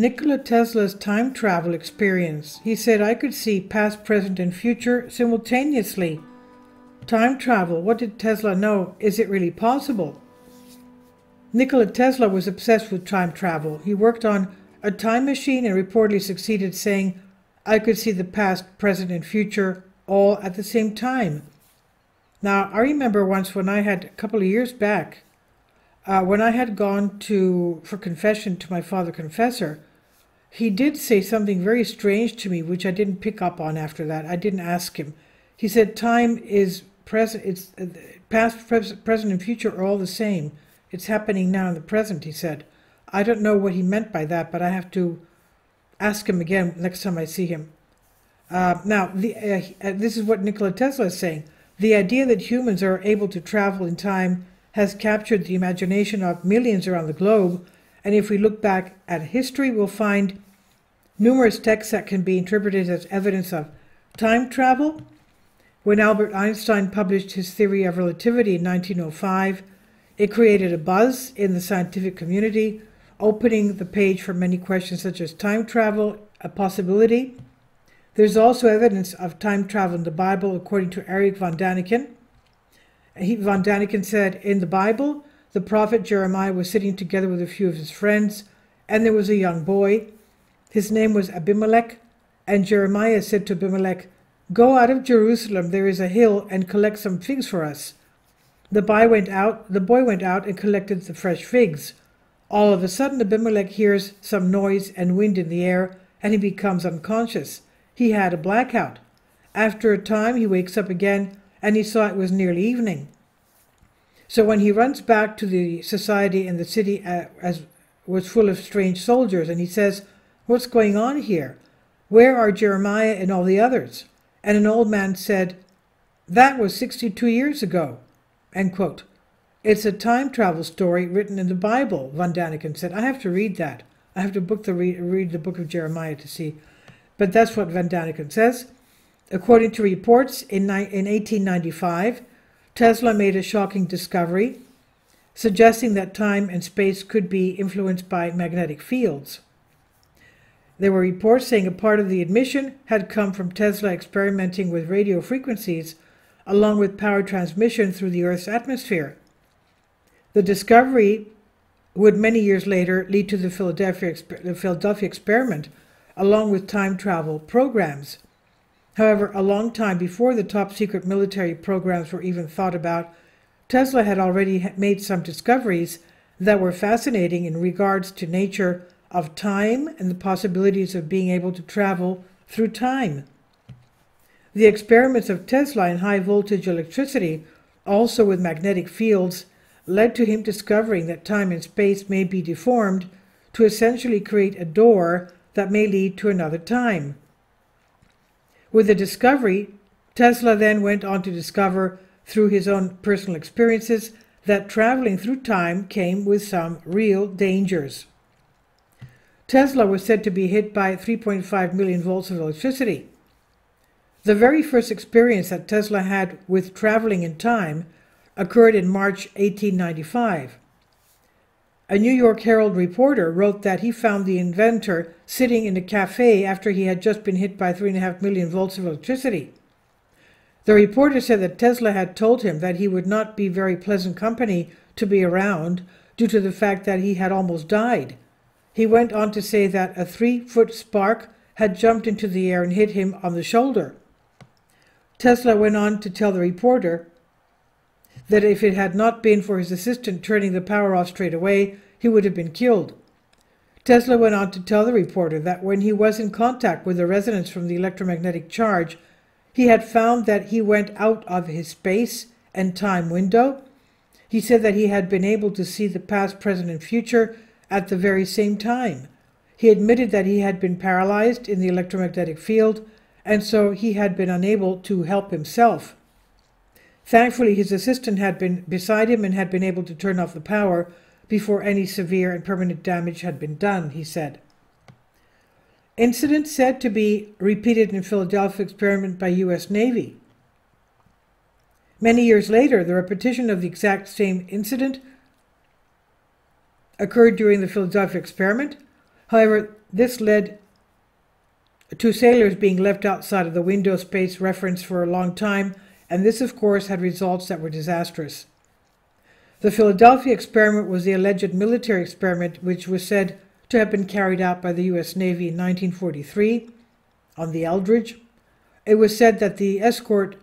Nikola Tesla's time travel experience. He said, I could see past, present, and future simultaneously. Time travel, what did Tesla know? Is it really possible? Nikola Tesla was obsessed with time travel. He worked on a time machine and reportedly succeeded saying, I could see the past, present, and future all at the same time. Now, I remember once when I had, a couple of years back, when I had gone for confession to my father confessor, he did say something very strange to me, which I didn't pick up on after that. I didn't ask him. He said, time is present, it's past, present, and future are all the same. It's happening now in the present, he said. I don't know what he meant by that, but I have to ask him again next time I see him. This is what Nikola Tesla is saying. The idea that humans are able to travel in time has captured the imagination of millions around the globe, and if we look back at history, we'll find numerous texts that can be interpreted as evidence of time travel. When Albert Einstein published his theory of relativity in 1905, it created a buzz in the scientific community, opening the page for many questions such as time travel, a possibility. There's also evidence of time travel in the Bible, according to Eric von Daniken. Von Daniken said, in the Bible, the prophet Jeremiah was sitting together with a few of his friends, and there was a young boy. His name was Abimelech, and Jeremiah said to Abimelech, go out of Jerusalem, there is a hill, and collect some figs for us. The boy went out and collected the fresh figs. All of a sudden, Abimelech hears some noise and wind in the air, and he becomes unconscious. He had a blackout. After a time, he wakes up again, and he saw it was nearly evening. So when he runs back to the society in the city was full of strange soldiers, and he says, what's going on here? Where are Jeremiah and all the others? And an old man said, that was 62 years ago. End quote. It's a time travel story written in the Bible, Von Daniken said. I have to read that. I have to read the book of Jeremiah to see. But that's what Von Daniken says. According to reports, in 1895, Tesla made a shocking discovery, suggesting that time and space could be influenced by magnetic fields. There were reports saying a part of the admission had come from Tesla experimenting with radio frequencies, along with power transmission through the Earth's atmosphere. The discovery would many years later lead to the Philadelphia experiment, along with time travel programs. However, a long time before the top-secret military programs were even thought about, Tesla had already made some discoveries that were fascinating in regards to nature of time and the possibilities of being able to travel through time. The experiments of Tesla in high-voltage electricity, also with magnetic fields, led to him discovering that time and space may be deformed to essentially create a door that may lead to another time. With the discovery, Tesla then went on to discover, through his own personal experiences, that traveling through time came with some real dangers. Tesla was said to be hit by 3.5 million volts of electricity. The very first experience that Tesla had with traveling in time occurred in March 1895. A New York Herald reporter wrote that he found the inventor sitting in a cafe after he had just been hit by 3.5 million volts of electricity. The reporter said that Tesla had told him that he would not be very pleasant company to be around due to the fact that he had almost died. He went on to say that a 3-foot spark had jumped into the air and hit him on the shoulder. Tesla went on to tell the reporter that if it had not been for his assistant turning the power off straight away, he would have been killed. Tesla went on to tell the reporter that when he was in contact with the resonance from the electromagnetic charge, he had found that he went out of his space and time window. He said that he had been able to see the past, present, and future at the very same time. He admitted that he had been paralyzed in the electromagnetic field, and so he had been unable to help himself. Thankfully, his assistant had been beside him and had been able to turn off the power before any severe and permanent damage had been done, he said. Incident said to be repeated in Philadelphia experiment by U.S. Navy. Many years later, the repetition of the exact same incident occurred during the Philadelphia experiment. However, this led to sailors being left outside of the window space reference for a long time, and this, of course, had results that were disastrous. The Philadelphia experiment was the alleged military experiment which was said to have been carried out by the U.S. Navy in 1943 on the Eldridge. It was said that the escort,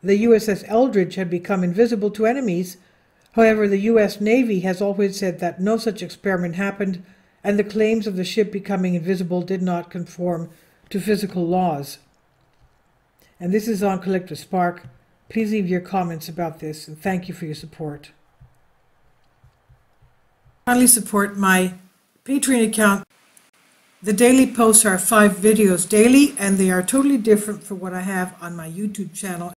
the USS Eldridge, had become invisible to enemies. However, the U.S. Navy has always said that no such experiment happened, and the claims of the ship becoming invisible did not conform to physical laws. And this is on Collective Spark. Please leave your comments about this, and thank you for your support. Kindly support my Patreon account. The daily posts are 5 videos daily, and they are totally different from what I have on my YouTube channel.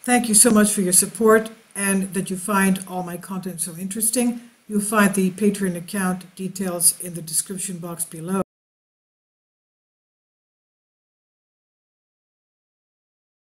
Thank you so much for your support and that you find all my content so interesting. You'll find the Patreon account details in the description box below.